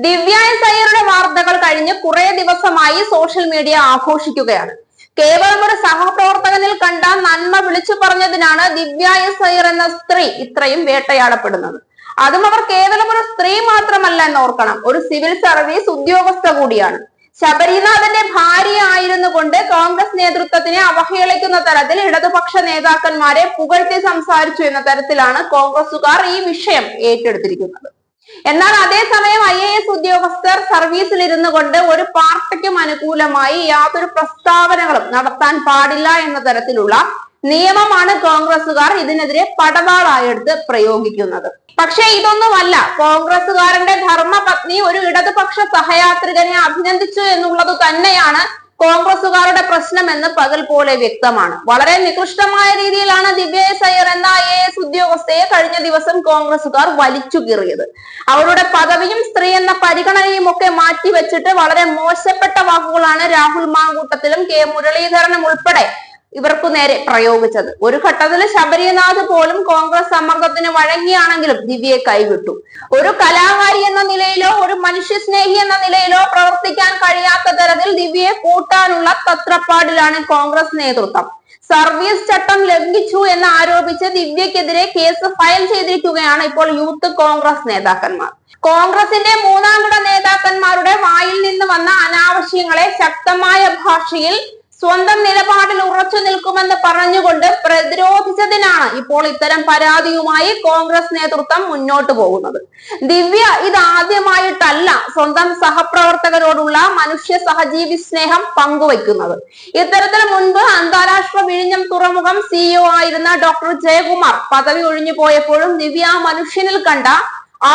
ദിവ്യ S അയ്യരുടെ വാർത്തകൾ കഴിഞ്ഞ് കുറെ ദിവസമായി സോഷ്യൽ മീഡിയ ആഘോഷിക്കുകയാണ്. കേവലം ഒരു സഹപ്രവർത്തകനിൽ കണ്ട നന്മ വിളിച്ചു പറഞ്ഞതിനാണ് ദിവ്യ എസ് അയ്യർ എന്ന സ്ത്രീ ഇത്രയും വേട്ടയാടപ്പെടുന്നത്. അതും അവർ കേവലം ഒരു സ്ത്രീ മാത്രമല്ല എന്നോർക്കണം, ഒരു സിവിൽ സർവീസ് ഉദ്യോഗസ്ഥ കൂടിയാണ്. ശബരിനാഥന്റെ ഭാര്യ ആയിരുന്നു കൊണ്ട് കോൺഗ്രസ് നേതൃത്വത്തിനെ അവഹേളിക്കുന്ന തരത്തിൽ ഇടതുപക്ഷ നേതാക്കന്മാരെ പുകഴ്ത്തി സംസാരിച്ചു എന്ന തരത്തിലാണ് കോൺഗ്രസുകാർ ഈ വിഷയം ഏറ്റെടുത്തിരിക്കുന്നത്. എന്നാൽ അതേസമയം IAS ഉദ്യോഗസ്ഥർ സർവീസിൽ ഇരുന്നു കൊണ്ട് ഒരു പാർട്ടിക്കും അനുകൂലമായി യാതൊരു പ്രസ്താവനകളും നടത്താൻ പാടില്ല എന്ന തരത്തിലുള്ള നിയമമാണ് കോൺഗ്രസുകാർ ഇതിനെതിരെ പടവാളായെടുത്ത് പ്രയോഗിക്കുന്നത്. പക്ഷേ ഇതൊന്നുമല്ല, കോൺഗ്രസുകാരന്റെ ധർമ്മപത്നി ഒരു ഇടതുപക്ഷ സഹയാത്രികനെ അഭിനന്ദിച്ചു എന്നുള്ളത് തന്നെയാണ് കോൺഗ്രസുകാരുടെ പ്രശ്നമെന്ന് പകൽ പോലെ വ്യക്തമാണ്. വളരെ നികൃഷ്ടമായ രീതിയിലാണ് ദിവ്യ എസ് അയ്യർ എന്ന IAS ഉദ്യോഗസ്ഥയെ കഴിഞ്ഞ ദിവസം കോൺഗ്രസുകാർ വലിച്ചു കീറിയത്. അവരുടെ പദവിയും സ്ത്രീ എന്ന പരിഗണനയും ഒക്കെ മാറ്റിവെച്ചിട്ട് വളരെ മോശപ്പെട്ട വാക്കുകളാണ് രാഹുൽ മാങ്കൂട്ടത്തിലും K മുരളീധരനും ഉൾപ്പെടെ ഇവർക്കു നേരെ പ്രയോഗിച്ചത്. ഒരു ഘട്ടത്തിൽ ശബരിനാഥ് പോലും കോൺഗ്രസ് സമ്മർദ്ദത്തിന് വഴങ്ങിയാണെങ്കിലും ദിവ്യയെ കൈവിട്ടു. ഒരു കലാകാരി എന്ന നിലയിലോ ഒരു മനുഷ്യസ്നേഹി എന്ന നിലയിലോ പ്രവർത്തിക്കാൻ കഴിയാത്ത തരത്തിൽ ദിവ്യയെ കൂട്ടാനുള്ള തത്രപ്പാടിലാണ് കോൺഗ്രസ് നേതൃത്വം. സർവീസ് ചട്ടം ലംഘിച്ചു എന്ന് ആരോപിച്ച് ദിവ്യക്കെതിരെ കേസ് ഫയൽ ചെയ്തിരിക്കുകയാണ് ഇപ്പോൾ യൂത്ത് കോൺഗ്രസ് നേതാക്കന്മാർ. കോൺഗ്രസിന്റെ മൂന്നാംകിട നേതാക്കന്മാരുടെ വായിൽ നിന്ന് വന്ന അനാവശ്യങ്ങളെ ശക്തമായ ഭാഷയിൽ സ്വന്തം നിലപാടിൽ ഉറച്ചു നിൽക്കുമെന്ന് പറഞ്ഞുകൊണ്ട് പ്രതിരോധിച്ചതിനാണ് ഇപ്പോൾ ഇത്തരം പരാതിയുമായി കോൺഗ്രസ് നേതൃത്വം മുന്നോട്ട് പോകുന്നത്. ദിവ്യ ഇതാദ്യമായിട്ടല്ല സ്വന്തം സഹപ്രവർത്തകരോടുള്ള മനുഷ്യ സഹജീവി സ്നേഹം പങ്കുവയ്ക്കുന്നത്. ഇത്തരത്തിൽ മുൻപ് അന്താരാഷ്ട്ര വിഴിഞ്ഞം തുറമുഖം CEO ആയിരുന്ന ഡോക്ടർ ജയകുമാർ പദവി ഒഴിഞ്ഞു പോയപ്പോഴും ദിവ്യ മനുഷ്യനിൽ കണ്ട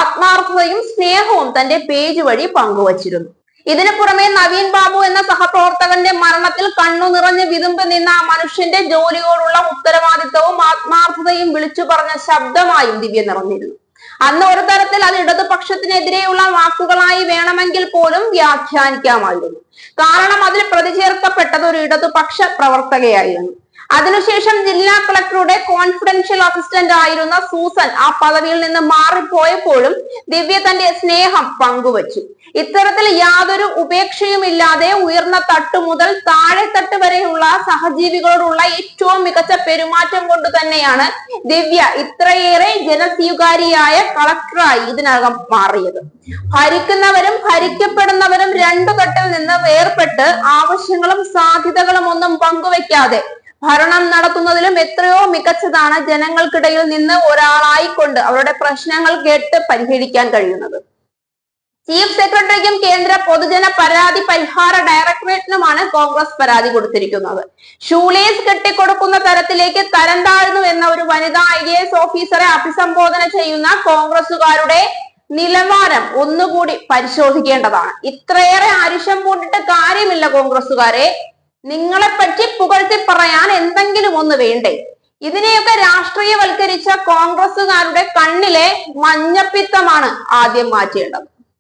ആത്മാർത്ഥതയും സ്നേഹവും തന്റെ പേജ് വഴി പങ്കുവച്ചിരുന്നു. ഇതിനു പുറമെ നവീൻ ബാബു എന്ന സഹപ്രവർത്തകന്റെ മരണത്തിൽ കണ്ണു നിറഞ്ഞ് വിതുമ്പി നിന്ന ആ മനുഷ്യന്റെ ജോലിയോടുള്ള ഉത്തരവാദിത്വവും ആത്മാർത്ഥതയും വിളിച്ചു പറഞ്ഞ ശബ്ദമായും ദിവ്യ നിറഞ്ഞിരുന്നു. അന്ന് ഒരു തരത്തിൽ അത് ഇടതുപക്ഷത്തിനെതിരെയുള്ള വാക്കുകളായി വേണമെങ്കിൽ പോലും വ്യാഖ്യാനിക്കാമായിരുന്നു. കാരണം അതിൽ പ്രതിചേർക്കപ്പെട്ടത് ഒരു ഇടതുപക്ഷ പ്രവർത്തകയായിരുന്നു. അതിനുശേഷം ജില്ലാ കളക്ടറുടെ കോൺഫിഡൻഷ്യൽ അസിസ്റ്റന്റ് ആയിരുന്ന സൂസൻ ആ പദവിയിൽ നിന്ന് മാറിപ്പോയപ്പോഴും ദിവ്യ തന്റെ സ്നേഹം പങ്കുവച്ചു. ഇത്തരത്തിൽ യാതൊരു ഉപേക്ഷയുമില്ലാതെ ഉയർന്ന തട്ട് മുതൽ താഴെത്തട്ട് വരെയുള്ള സഹജീവികളോടുള്ള ഏറ്റവും മികച്ച പെരുമാറ്റം കൊണ്ട് തന്നെയാണ് ദിവ്യ ഇത്രയേറെ ജനസ്വീകാരിയായ കളക്ടറായി ഇതിനകം മാറിയത്. ഭരിക്കുന്നവരും ഭരിക്കപ്പെടുന്നവരും രണ്ടു തട്ടിൽ നിന്ന് വേർപെട്ട് ആവശ്യങ്ങളും സാധ്യതകളും ഒന്നും പങ്കുവെക്കാതെ ഭരണം നടത്തുന്നതിലും എത്രയോ മികച്ചതാണ് ജനങ്ങൾക്കിടയിൽ നിന്ന് ഒരാളായിക്കൊണ്ട് അവരുടെ പ്രശ്നങ്ങൾ കേട്ട് പരിഹരിക്കാൻ കഴിയുന്നത്. ചീഫ് സെക്രട്ടറിക്കും കേന്ദ്ര പൊതുജന പരാതി പരിഹാര ഡയറക്ടറേറ്റിനുമാണ് കോൺഗ്രസ് പരാതി കൊടുത്തിരിക്കുന്നത്. ഷൂലേസ് കെട്ടിക്കൊടുക്കുന്ന തരത്തിലേക്ക് തരം താഴ്ന്നു എന്ന ഒരു വനിതാ IAS ഓഫീസറെ അഭിസംബോധന ചെയ്യുന്ന കോൺഗ്രസുകാരുടെ നിലവാരം ഒന്നുകൂടി പരിശോധിക്കേണ്ടതാണ്. ഇത്രയേറെ അരിശം പൂണ്ടിട്ട് കാര്യമില്ല കോൺഗ്രസുകാരെ. നിങ്ങളെപ്പറ്റി പുകഴ്ത്തി പറയാൻ എന്തെങ്കിലും ഒന്ന് വേണ്ടേ? ഇതിനെയൊക്കെ രാഷ്ട്രീയവൽക്കരിച്ച കോൺഗ്രസുകാരുടെ കണ്ണിലെ മഞ്ഞപ്പിത്തമാണ് ആദ്യം മാറ്റേണ്ടത്.